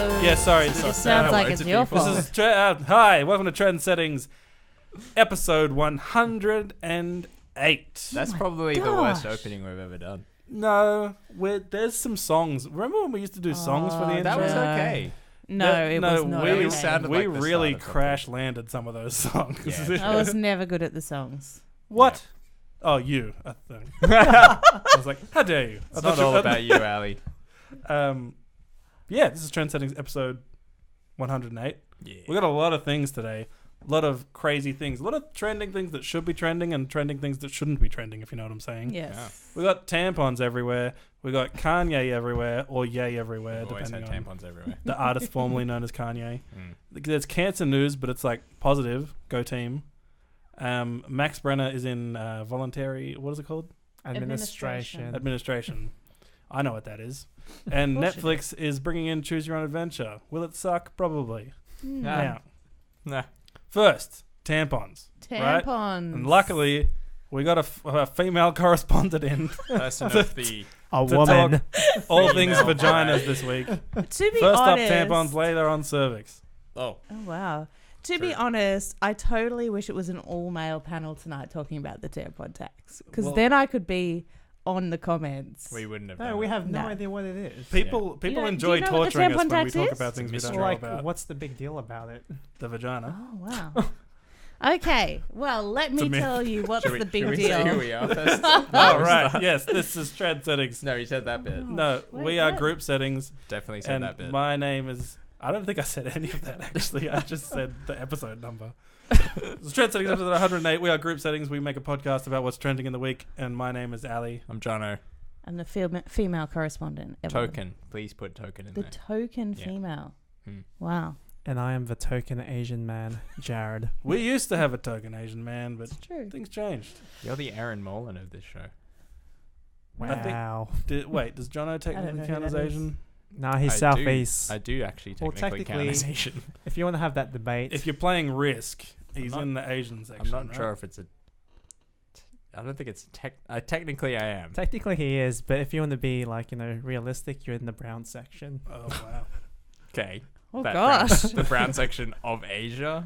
Yeah, sorry. It just sounds like it's your fault. This is hi, welcome to Trend Settings, episode 108. That's probably the worst opening we've ever done. No, there's some songs. Remember when we used to do songs for the intro? That was okay. No, it was not. We, Okay. we really crash landed some of those songs. Yeah. I was never good at the songs. What? Yeah. Oh, you. I think. I was like, how dare you? It's not all about you, Ali. Yeah, this is Trend Settings episode 108. Yeah. We got a lot of things today. A lot of crazy things. A lot of trending things that should be trending and trending things that shouldn't be trending, if you know what I'm saying. Yes. Yeah. We got tampons everywhere. We got Kanye everywhere, or Ye everywhere, Always had depending on tampons everywhere. the artist formerly known as Kanye. Mm. There's cancer news, but it's like positive. Go team. Max Brenner is in voluntary. What is it called? Administration. I know what that is. And Netflix is bringing in Choose Your Own Adventure. Will it suck? Probably. Now, Nah. first, tampons. Right? Tampons. And luckily, we got a female correspondent in. Person of the... A to woman. talk all things Female vaginas this week. To be First up, honest, tampons later on cervix. Oh. Oh wow. To True. be honest, I totally wish it was an all-male panel tonight talking about the tampon tax, because Well- then I could be on the comments. We wouldn't have No, done we that. have no No. idea what it is. People You know- enjoy do you know what the torturing us tampon when we tax talk is? about things we don't It's know Like, about. what's the big deal about it? The vagina. Oh wow. Okay, well, let It's a me myth. tell you what's the Should big we say who deal. we are first? Oh, right. Yes, this is Trend Settings. No, you said that bit. No, Wait, we are what? group settings. Definitely said And that bit. my name is... I don't think I said any of that, actually. I just said the episode number. It's Trend Settings episode 108. We are group settings. We make a podcast about what's trending in the week. And my name is Ali. I'm Jono. And the female correspondent. Evelyn. Token. Please put token in The there. token Yeah. female. Hmm. Wow. And I am the token Asian man, Jared. We used to have a token Asian man, but It's true. things changed. You're the Aaron Molan of this show. I think- Wow. Wait, does Jono know technically who count as that is. Asian? Nah, he's I southeast. I do actually Well, technically count technically- as Asian. If you want to have that debate, If you're playing Risk, he's not- in the Asian I'm section. not right? sure if it's a... I don't think it's technically I am. technically he is, but if you want to be like, realistic, you're in the brown section. Oh, wow. Okay. Oh That gosh. the brown section of Asia,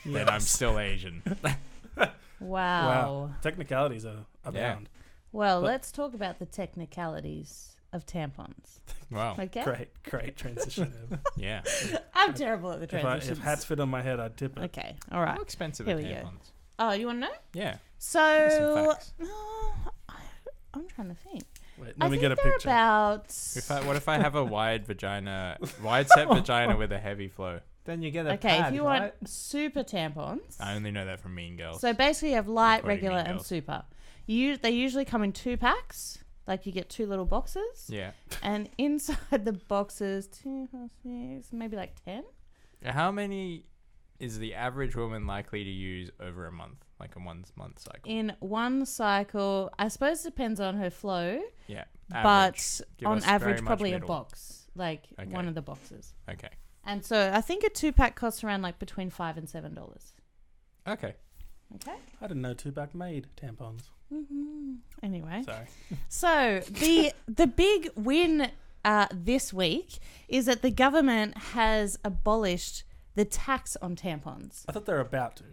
then I'm still Asian. Wow. Technicalities are abound. Well, But- let's talk about the technicalities of tampons. Wow. Okay. Great transition. Yeah. I'm terrible at the if transitions. hats fit on my head, I'd tip it. Okay. All right. How expensive Here are we go. tampons? Oh, you want to know? Yeah. So, Some facts. I'm trying to think. Wait, I let me think get a they're picture. about. What if I have a wide set vagina with a heavy flow? Then you get a Okay, pad, if you right? want super tampons. I only know that from Mean Girls. So basically, you have light, Quoting regular, Mean and Girls. super. They usually come in 2 packs. Like you get 2 little boxes, Yeah. and inside the boxes, 2, 4, 6, maybe like 10. How many is the average woman likely to use over a month? Like a 1 month cycle? In one cycle, I suppose it depends on her flow, Yeah. but Give on us very average, much probably middle. a box, like Okay. one of the boxes. Okay. And so I think a 2-pack costs around like between $5 and $7. Okay. Okay. I didn't know 2-pack made tampons. Anyway, Sorry. so the big win this week is that the government has abolished the tax on tampons. I thought they were about to.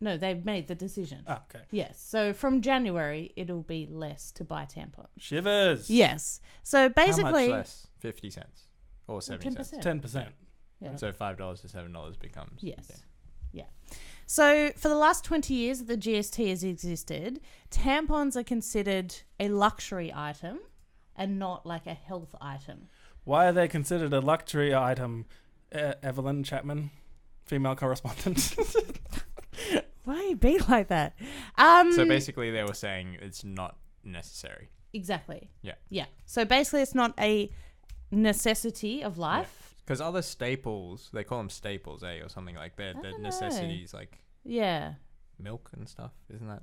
No, they've made the decision. Oh, okay. Yes. So from January, it'll be less to buy tampons. Shivers. Yes. So basically, How much less? 50 cents or 70 cents. 10%. Yeah. So $5 to $7 becomes. Yes. yeah. Yeah. So for the last 20 years that the GST has existed, tampons are considered a luxury item and not like a health item. Why are they considered a luxury item, Evelyn Chapman, female correspondent? Why are you being like that? So basically they were saying it's not necessary. Exactly. Yeah. Yeah. So basically it's not a necessity of life. Because other staples, they call them staples, or something like that. I They're don't know. necessities like Yeah. milk and stuff, isn't that?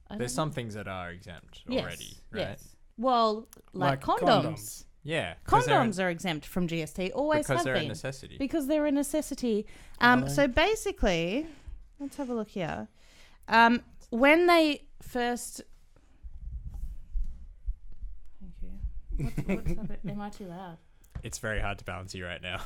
I There's don't some things that are exempt know. already, Yes. right? Yes. Well, like condoms. Yeah. 'cause Condoms are exempt from GST. Always because have they're a been. necessity. Because they're a necessity. Are they? So basically, let's have a look here. When they first... Thank you. What's happening? Am I too loud? It's very hard to balance you right now.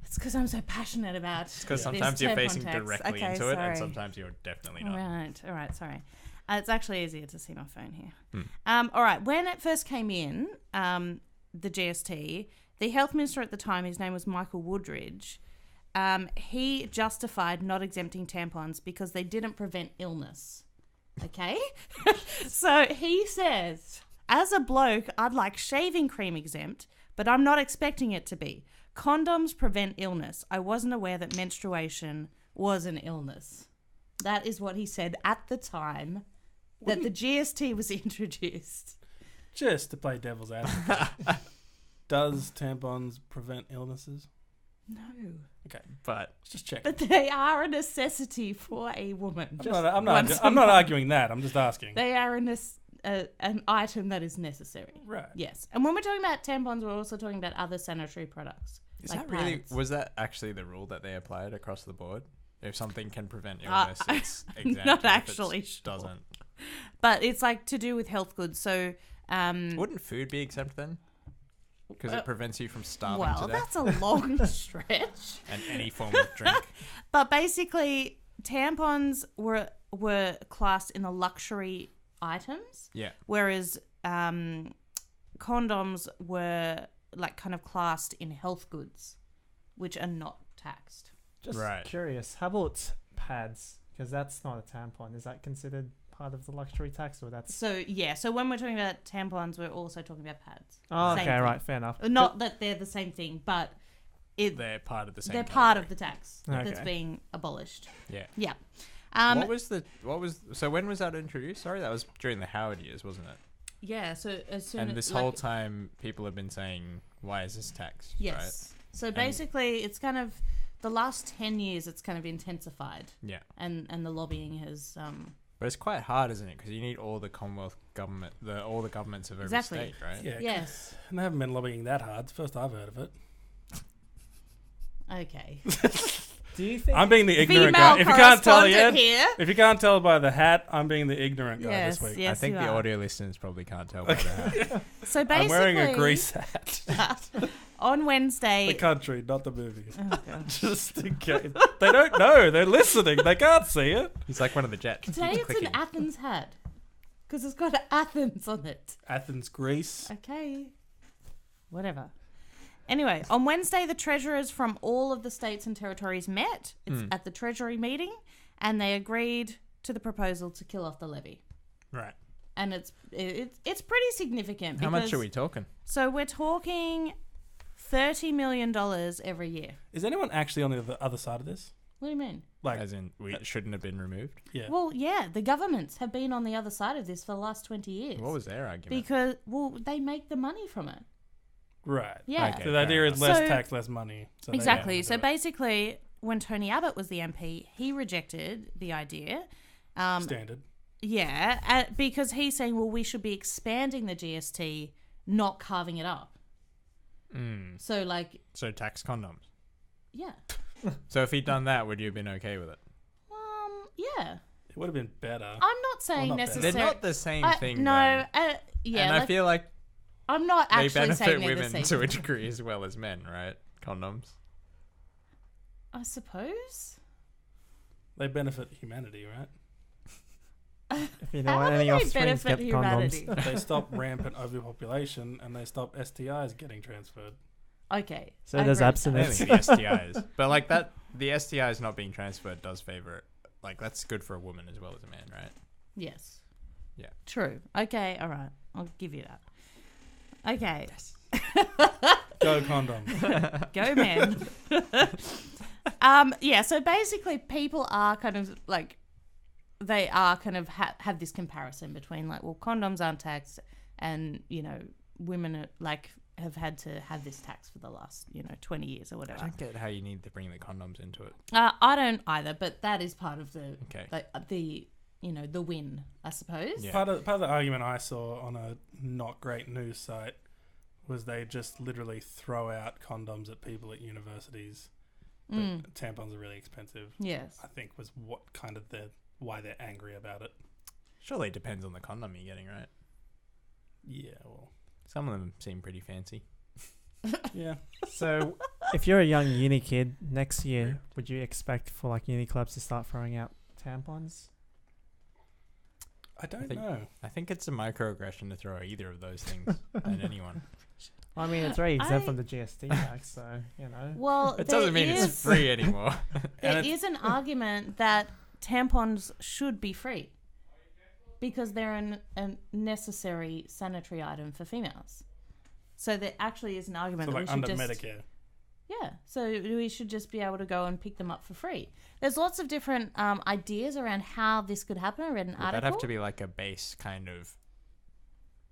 It's because I'm so passionate about. It's because this sometimes you're tampon facing tax. directly Okay, into it, sorry. and sometimes you're definitely not. All right, sorry. It's actually easier to see my phone here. Hmm. All right, when it first came in, the GST, the health minister at the time, his name was Michael Woodridge, he justified not exempting tampons because they didn't prevent illness. Okay? So he says, as a bloke, I'd like shaving cream exempt, but I'm not expecting it to be. Condoms prevent illness. I wasn't aware that menstruation was an illness. That is what he said at the time that the GST was introduced. Just to play devil's advocate. Does tampons prevent illnesses? No. Okay, But let's just check. But they are a necessity for a woman. I'm not arguing that. I'm just asking. They are an item that is necessary. Right. Yes. And when we're talking about tampons, we're also talking about other sanitary products. is like that really? pads. Was that actually the rule that they applied across the board? If something can prevent illness, it's I'm exempt. not and if actually it sure. doesn't. But it's like to do with health goods. So, Wouldn't food be exempt then? Because it prevents you from starving well, to death. that's a long stretch. And any form of drink. But basically, tampons were classed in the luxury items, Yeah. whereas condoms were like kind of classed in health goods, which are not taxed. Just Right. curious. How about pads? Because that's not a tampon. Is that considered part of the luxury tax, or that's? So yeah, so when we're talking about tampons, we're also talking about pads. Oh, Same okay, thing. right, fair enough. Not that they're the same thing, but They're part of the same they're part of category. the tax Okay. that's being abolished. Yeah. Yeah. So when was that introduced? Sorry, that was during the Howard years, wasn't it? Yeah. So as soon And as this whole time, people have been saying, "Why is this taxed?" yes. So basically, it's kind of the last 10 years. It's kind of intensified, Right? Yeah. and the lobbying has But it's quite hard, isn't it? Because you need all the Commonwealth government, all the governments of every Exactly. state, right? Yeah. yes. And they haven't been lobbying that hard. It's the first I've heard of it. Okay. Do you think? I'm being the ignorant Female guy. If you can't tell correspondent yet, here. if you can't tell by the hat, I'm being the ignorant guy Yes, this week. yes, I think you the are. audio listeners probably can't tell by that. So basically, I'm wearing a grease hat. on Wednesday. The country, not the movies. Oh, God. Just in case. They don't know. They're listening. They can't see it. He's like one of the jets. Today Keeps it's clicking. an Athens hat because it's got Athens on it. Athens, Greece. Okay. Whatever. Anyway, on Wednesday, the treasurers from all of the states and territories met at the Treasury meeting, and they agreed to the proposal to kill off the levy. Right. And it's pretty significant. How much because- are we talking? So we're talking $30 million every year. Is anyone actually on the other side of this? What do you mean? Like, As in, we shouldn't have been removed? yeah. Well, yeah, the governments have been on the other side of this for the last 20 years. What was their argument? Because, well, they make the money from it. Right. Yeah. Okay. So the idea is less So- tax, less money. So they Exactly. don't So do it. basically, when Tony Abbott was the MP, he rejected the idea. Standard. Yeah, because he's saying, well, we should be expanding the GST, not carving it up. So, like, So tax condoms. yeah. So if he'd done that, would you have been okay with it? Yeah. It would have been better. I'm not saying not better. necessarily. They're not the same thing, No, though. yeah. And like, I feel like I'm not they actually benefit saying they're the women same. to a degree as well as men, right? Condoms. I suppose. They benefit humanity, right? If you know How do any they offsprings benefit get humanity? condoms. They stop rampant overpopulation and they stop STIs getting transferred. Okay. So I there's agree. I abstinence. don't think the STIs. But like that, the STIs not being transferred does favor it. Like that's good for a woman as well as a man, right? Yes. Yeah. True. Okay. All right. I'll give you that. Okay. Go condoms. Go, man. Yeah. So basically, people are kind of like, they are kind of have this comparison between like, well, condoms aren't taxed, and you know, women are, like have had to have this tax for the last 20 years or I whatever. don't get how you need to bring the condoms into it. I don't either, but that is part of the Okay. the win, I suppose. Yeah. Part of the argument I saw on a not great news site was they just literally throw out condoms at people at universities. But tampons are really expensive. Yes. I think was what kind of why they're angry about it. Surely it depends on the condom you're getting, right? Yeah, well, Some of them seem pretty fancy. Yeah. So, if you're a young uni kid next year, would you expect for like uni clubs to start throwing out tampons? I don't think- know. I think it's a microaggression to throw either of those things at anyone. I mean, it's already exempt I- from the GST tax, so you know. Well, It doesn't mean it's free anymore. There And is an argument that tampons should be free because they're a necessary sanitary item for females. So there actually is an argument So that like we should under just Medicare. yeah. So we should just be able to go and pick them up for free. There's lots of different ideas around how this could happen. I read an article. That'd have to be like a base kind of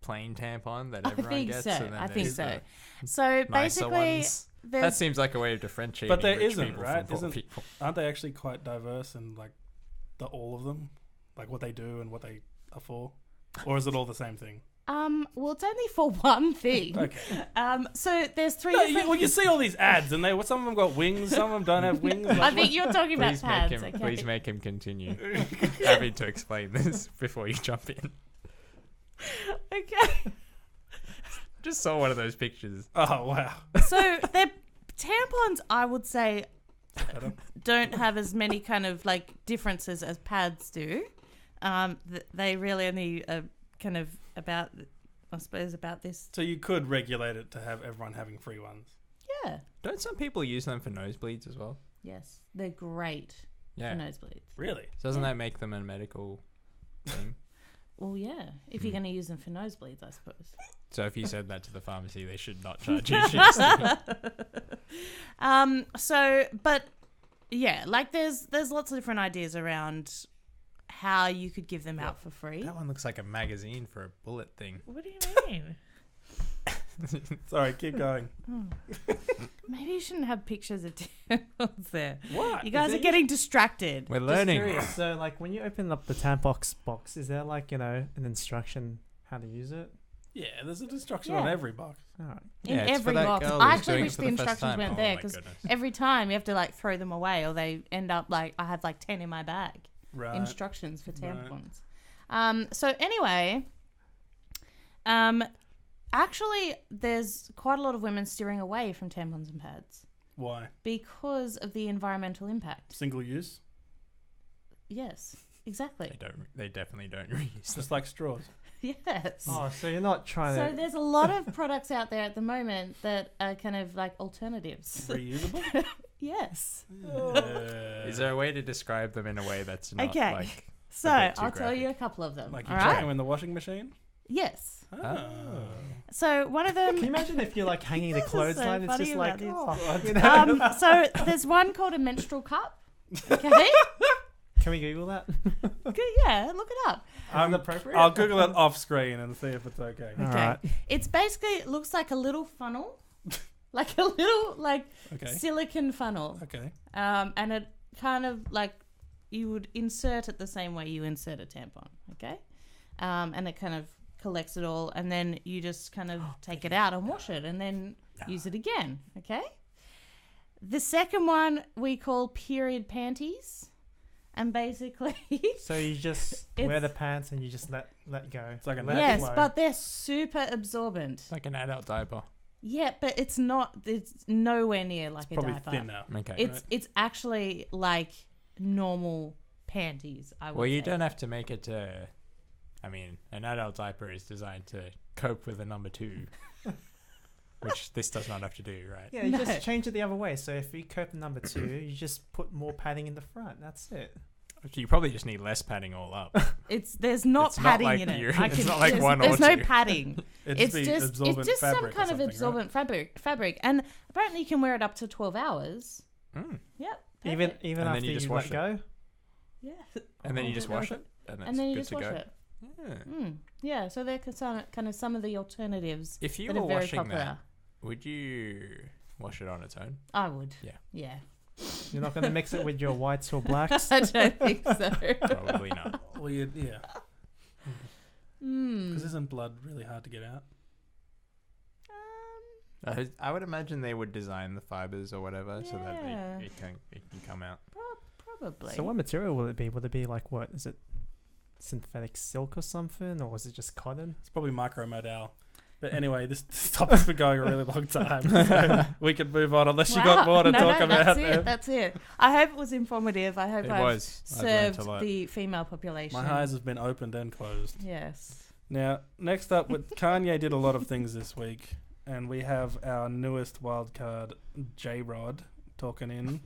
plain tampon that I everyone think gets. so. And then I think there's so. the So nicer basically, ones. there's That seems like a way of differentiating But there rich isn't, people right? from poor Isn't- people. Aren't they actually quite diverse in like all of them? Like what they do and what they are for? Or is it all the same thing? well, it's only for one thing. Okay. So there's three No, different. you see all these ads and some of them got wings, some of them don't have wings. I Like, think you're talking about Please pads. make him. Okay. Please make him continue. Having to explain this before you jump in. Okay. Just saw one of those pictures. oh wow. So they're tampons. I would say Better. don't have as many kind of like differences as pads do. They really only kind of about, I suppose, about this. So you could regulate it to have everyone having free ones. Yeah. Don't some people use them for nosebleeds as well? Yes, they're great Yeah. for nosebleeds. Really? Doesn't that make them a medical thing? Well, yeah, if you're going to use them for nosebleeds, I suppose. So if you said that to the pharmacy, they should not charge you. But yeah, like there's lots of different ideas around how you could give them out for free. That one looks like a magazine for a bullet thing. What do you mean? Sorry, keep going. Maybe you shouldn't have pictures of tampons there. What? You guys are getting distracted. We're Just learning. curious, so, like, when you open up the Tampon box, is there like an instruction how to use it? Yeah, there's a instruction Yeah. on every box. All right. In it's for every that box. girl I who's actually doing wish it for the first instructions time. weren't Oh there my because goodness. every time you have to like throw them away or they end up like I have like 10 in my bag. Right. Instructions for Right. tampons. So anyway, actually there's quite a lot of women steering away from tampons and pads Why? because of the environmental impact. Single use? Yes, exactly. They definitely don't reuse them. Just like straws. Yes. Oh, so you're not trying So to. there's a lot of products out there at the moment that are kind of like alternatives. Reusable? Yes. Is there a way to describe them in a way that's not Okay. like... So a bit too I'll tell you a graphic. couple of them. Like you all chuck right? them in the washing machine? Yes. Oh. So one of them. Can you imagine if you're like hanging the This is so clothesline? It's funny just about like, this. oh, you know? So there's one called a menstrual cup. Okay. Can we Google that? Good, yeah, look it up. I'm appropriate. I'll Google it off screen and see if it's okay. All Okay. right. It's basically it looks like a little funnel, like a little like Okay. silicon funnel, Okay. and it kind of like you would insert it the same way you insert a tampon. Okay, and it kind of collects it all, and then you just kind of take it out and wash it, and then use it again. Okay. The second one we call period panties. And basically, So you just wear It's- the pants and you just let go. It's like a Let it yes, flow. but they're super absorbent. It's like an adult diaper. Yeah, but it's not. It's nowhere near like a Probably diaper. thin now. Okay. It's actually like normal panties. I would Well, you say. don't have to make it to... I mean, an adult diaper is designed to cope with a number 2. Which this does not have to do, right? Yeah, you No. just change it the other way. So if you cope number 2, you just put more padding in the front. That's it. You probably just need less padding all up. There's not It's not padding like in it. you're- I it's can- not like there's, one or There's no two. padding. It'd It's just some fabric or kind of something, right? absorbent fabric, and apparently you can wear it up to 12 hours. Mm. Yep. Even perfect. And then after you just you wash let it. go. Yeah. And then you just wash it, and it's And then you good just to wash go. it. Yeah. Yeah. So they're kind of some of the alternatives If you that were are very washing popular. that, would you wash it on its own? I would. Yeah. Yeah. You're not going to mix it with your whites or blacks. I don't think so. Probably not. Well, yeah. Hmm. Because isn't blood really hard to get out? I would imagine they would design the fibers or whatever so that Yeah. it can come out. Probably. So what material will it be? Will it be like what? Is it synthetic silk or something? Or is it just cotton? It's probably micromodal. But anyway, this topic's been going a really long time. So we can move on unless you got more to talk about. That's it. I hope it was informative. I hope It I've was. I've learnt a served lot. the female population. My eyes have been opened and closed. Yes. Now, next up, Kanye did a lot of things this week, and we have our newest wild card, J-Rod, talking in.